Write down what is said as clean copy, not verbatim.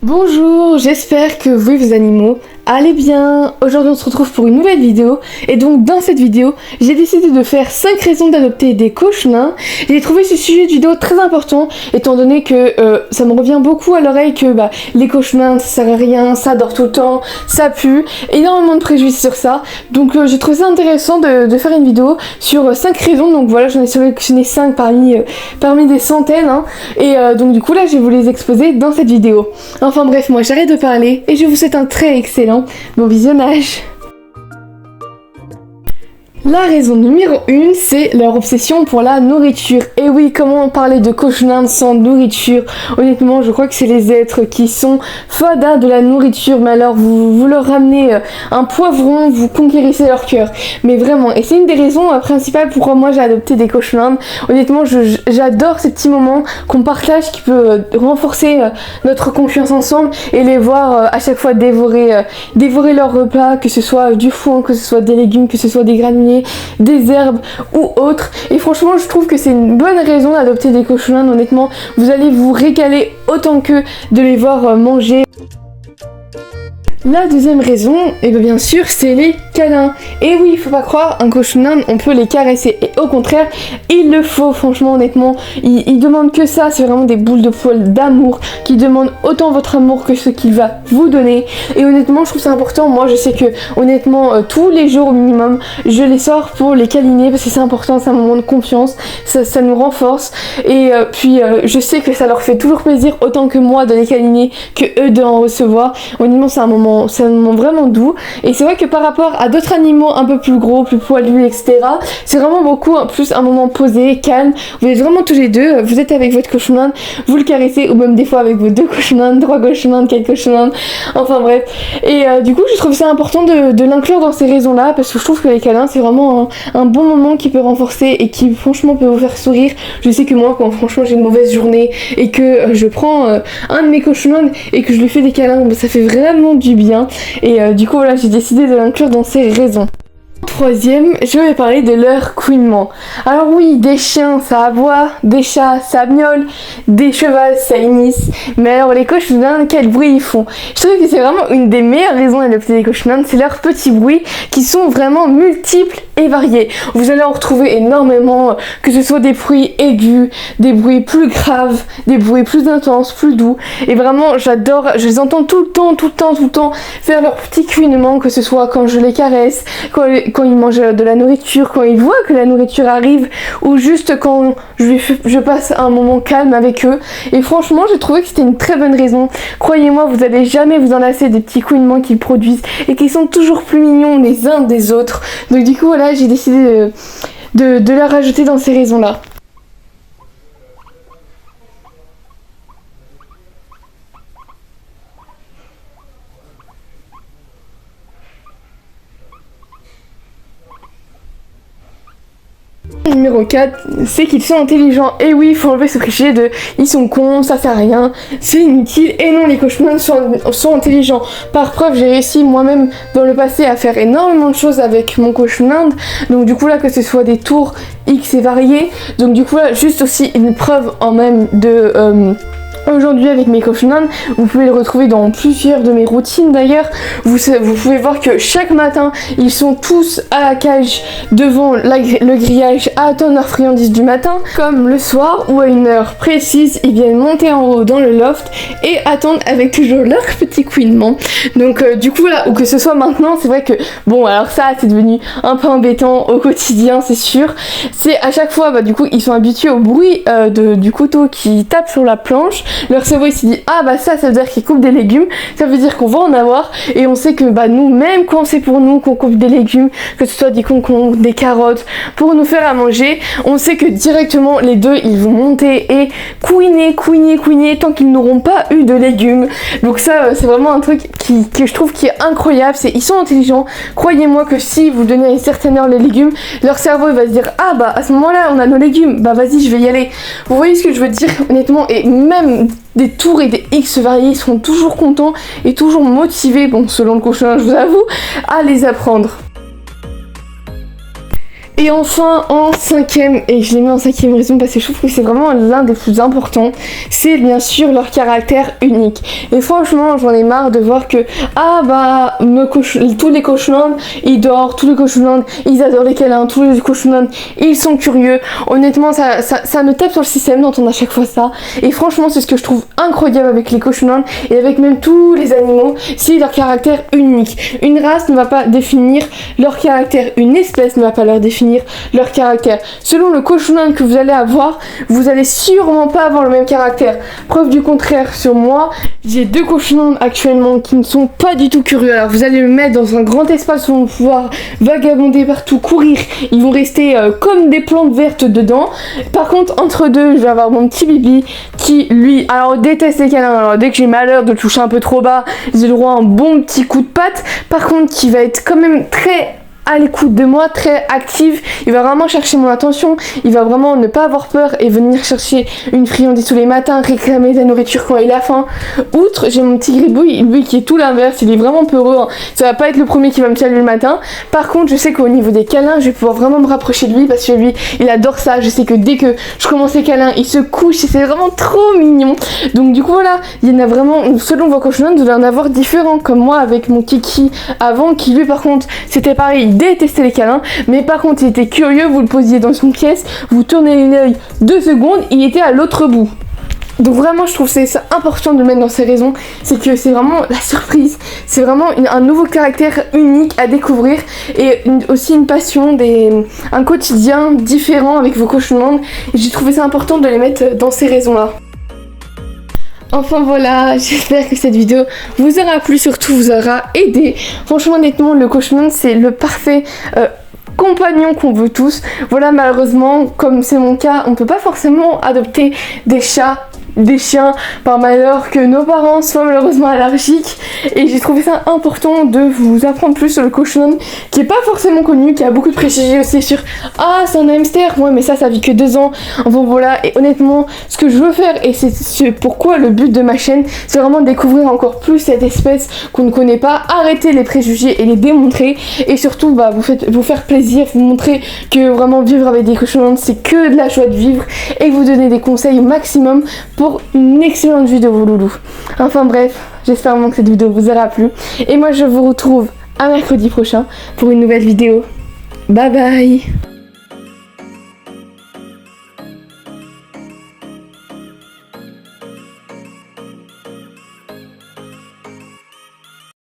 Bonjour, j'espère que vous et vos animaux allez bien. Aujourd'hui on se retrouve pour une nouvelle vidéo et donc dans cette vidéo j'ai décidé de faire 5 raisons d'adopter des cochelins. J'ai trouvé ce sujet de vidéo très important étant donné que ça me revient beaucoup à l'oreille que les cochelins ça sert à rien, ça dort tout le temps, ça pue, énormément de préjudices sur ça. Donc j'ai trouvé ça intéressant de faire une vidéo sur 5 raisons. Donc voilà, j'en ai sélectionné 5 parmi des centaines et donc du coup là je vais vous les exposer dans cette vidéo. Enfin bref, moi j'arrête de parler et je vous souhaite un très excellent bon visionnage. La raison numéro 1, c'est leur obsession pour la nourriture. Et oui, comment parler de cochelins sans nourriture? Honnêtement, je crois que c'est les êtres qui sont fada de la nourriture. Mais alors, vous leur ramenez un poivron, vous conquérissez leur cœur. Mais vraiment, et c'est une des raisons principales pourquoi moi j'ai adopté des cochelins. Honnêtement, j'adore ces petits moments qu'on partage qui peut renforcer notre confiance ensemble et les voir à chaque fois dévorer leur repas, que ce soit du foin, que ce soit des légumes, que ce soit des granulés, des herbes ou autres. Et franchement je trouve que c'est une bonne raison d'adopter des cochelins. Honnêtement vous allez vous régaler autant que de les voir manger. La deuxième raison, et bien sûr, c'est les câlins. Et oui, il faut pas croire, un cochelin, on peut les caresser. Et au contraire, il le faut, franchement, honnêtement. Ils demandent que ça, c'est vraiment des boules de poils d'amour qui demandent autant votre amour que ce qu'il va vous donner. Et honnêtement, je trouve ça important. Moi, je sais que, honnêtement, tous les jours au minimum, je les sors pour les câliner parce que c'est important, c'est un moment de confiance, ça nous renforce. Et puis, je sais que ça leur fait toujours plaisir, autant que moi, de les câliner, que eux de en recevoir. Honnêtement, c'est un moment vraiment doux. Et c'est vrai que par rapport à d'autres animaux un peu plus gros, plus poilus, etc., c'est vraiment beaucoup plus un moment posé, calme. Vous êtes vraiment tous les deux, vous êtes avec votre cochelin, vous le caressez, ou même des fois avec vos 2 cochelins, 3 cochelins, 4 cochelins, enfin bref. Et du coup je trouve ça important de l'inclure dans ces raisons là, parce que je trouve que les câlins c'est vraiment un bon moment qui peut renforcer et qui franchement peut vous faire sourire. Je sais que moi quand franchement j'ai une mauvaise journée et que je prends un de mes cochelins et que je lui fais des câlins, ça fait vraiment du bien. Et du coup voilà, j'ai décidé de l'inclure dans ces raisons. Troisième, je vais parler de leur couinement. Alors oui, des chiens ça aboie, des chats ça miaule, des chevals ça hennisse, mais alors les cochelins, quel bruit ils font? Je trouve que c'est vraiment une des meilleures raisons d'adopter des cochelins, c'est leurs petits bruits qui sont vraiment multiples et variés. Vous allez en retrouver énormément, que ce soit des bruits aigus, des bruits plus graves, des bruits plus intenses, plus doux, et vraiment j'adore, je les entends tout le temps faire leur petit couinement, que ce soit quand je les caresse, quand ils mangent de la nourriture, quand ils voient que la nourriture arrive, ou juste quand je passe un moment calme avec eux. Et franchement j'ai trouvé que c'était une très bonne raison. Croyez-moi, vous allez jamais vous en lasser des petits couinements qu'ils produisent et qui sont toujours plus mignons les uns des autres. Donc du coup voilà, j'ai décidé de la rajouter dans ces raisons là. Numéro 4, c'est qu'ils sont intelligents. Et oui, il faut enlever ce cliché de ils sont cons, ça sert à rien, c'est inutile. Et non, les cochelins sont intelligents. Par preuve, j'ai réussi moi-même dans le passé à faire énormément de choses avec mon cochelin. Donc du coup là, que ce soit des tours X et variés. Donc du coup là, juste aussi une preuve en même de... Aujourd'hui avec mes cochelins, vous pouvez le retrouver dans plusieurs de mes routines d'ailleurs. Vous pouvez voir que chaque matin, ils sont tous à la cage devant le grillage à attendre leur friandise du matin. Comme le soir ou à une heure précise, ils viennent monter en haut dans le loft et attendre avec toujours leur petit couinement. Donc du coup là, ou que ce soit maintenant, c'est vrai que bon alors ça c'est devenu un peu embêtant au quotidien, c'est sûr. C'est à chaque fois, du coup ils sont habitués au bruit du couteau qui tape sur la planche. Leur cerveau il s'est dit ça veut dire qu'ils coupent des légumes, ça veut dire qu'on va en avoir, et on sait que nous, même quand c'est pour nous qu'on coupe des légumes, que ce soit des concombres, des carottes, pour nous faire à manger, on sait que directement les deux ils vont monter et couiner tant qu'ils n'auront pas eu de légumes. Donc ça c'est vraiment un truc que je trouve qui est incroyable, c'est ils sont intelligents. Croyez-moi que si vous donnez à une certaine heure les légumes, leur cerveau il va se dire à ce moment là on a nos légumes, vas-y je vais y aller. Vous voyez ce que je veux dire honnêtement, et même des tours et des X variés, ils seront toujours contents et toujours motivés, selon le cochelin je vous avoue, à les apprendre. Et enfin, en cinquième, et je l'ai mis en cinquième raison parce que je trouve que c'est vraiment l'un des plus importants, c'est bien sûr leur caractère unique. Et franchement, j'en ai marre de voir que, tous les cochons ils dorment, tous les cochons ils adorent les câlins, tous les cochons ils sont curieux. Honnêtement, ça me tape sur le système d'entendre à chaque fois ça. Et franchement, c'est ce que je trouve incroyable avec les cochons et avec même tous les animaux, c'est leur caractère unique. Une race ne va pas définir leur caractère, une espèce ne va pas leur définir leur caractère. Selon le cochon que vous allez avoir, vous allez sûrement pas avoir le même caractère. Preuve du contraire sur moi, j'ai 2 cochons actuellement qui ne sont pas du tout curieux. Alors vous allez me mettre dans un grand espace où ils vont pouvoir vagabonder partout, courir. Ils vont rester comme des plantes vertes dedans. Par contre, entre deux, je vais avoir mon petit Bibi qui, lui, alors déteste les câlins. Alors dès que j'ai malheur de le toucher un peu trop bas, j'ai le droit à un bon petit coup de patte. Par contre, qui va être quand même très à l'écoute de moi, très active, il va vraiment chercher mon attention, il va vraiment ne pas avoir peur et venir chercher une friandise tous les matins, réclamer de la nourriture quand il a faim. Outre, j'ai mon petit gribouille, lui qui est tout l'inverse, il est vraiment peureux, hein. Ça va pas être le premier qui va me saluer le matin. Par contre, je sais qu'au niveau des câlins, je vais pouvoir vraiment me rapprocher de lui parce que lui, il adore ça. Je sais que dès que je commence les câlins, il se couche et c'est vraiment trop mignon. Donc du coup voilà, il y en a vraiment, selon vos cochons, vous allez en avoir différents, comme moi avec mon kiki avant, qui lui par contre, c'était pareil, détestait les câlins, mais par contre il était curieux, vous le posiez dans une pièce, vous tournez l'œil 2 secondes, il était à l'autre bout. Donc vraiment je trouve c'est ça important de le mettre dans ces raisons, c'est que c'est vraiment la surprise, c'est vraiment un nouveau caractère unique à découvrir et aussi une passion, un quotidien différent avec vos cochons, et j'ai trouvé ça important de les mettre dans ces raisons là. Enfin voilà, j'espère que cette vidéo vous aura plu, surtout vous aura aidé. Franchement honnêtement, le cochon c'est le parfait compagnon qu'on veut tous. Voilà, malheureusement, comme c'est mon cas, on peut pas forcément adopter des chats, des chiens, par malheur que nos parents soient malheureusement allergiques, et j'ai trouvé ça important de vous apprendre plus sur le cochon qui est pas forcément connu, qui a beaucoup de préjugés aussi sur c'est un hamster, ouais mais ça vit que 2 ans. Enfin voilà, et honnêtement ce que je veux faire, et c'est pourquoi le but de ma chaîne, c'est vraiment de découvrir encore plus cette espèce qu'on ne connaît pas, arrêter les préjugés et les démontrer, et surtout vous faire plaisir, vous montrer que vraiment vivre avec des cochons c'est que de la joie de vivre, et vous donner des conseils au maximum pour une excellente vie de vos loulous. Enfin bref, j'espère vraiment que cette vidéo vous aura plu. Et moi je vous retrouve à mercredi prochain pour une nouvelle vidéo. Bye bye.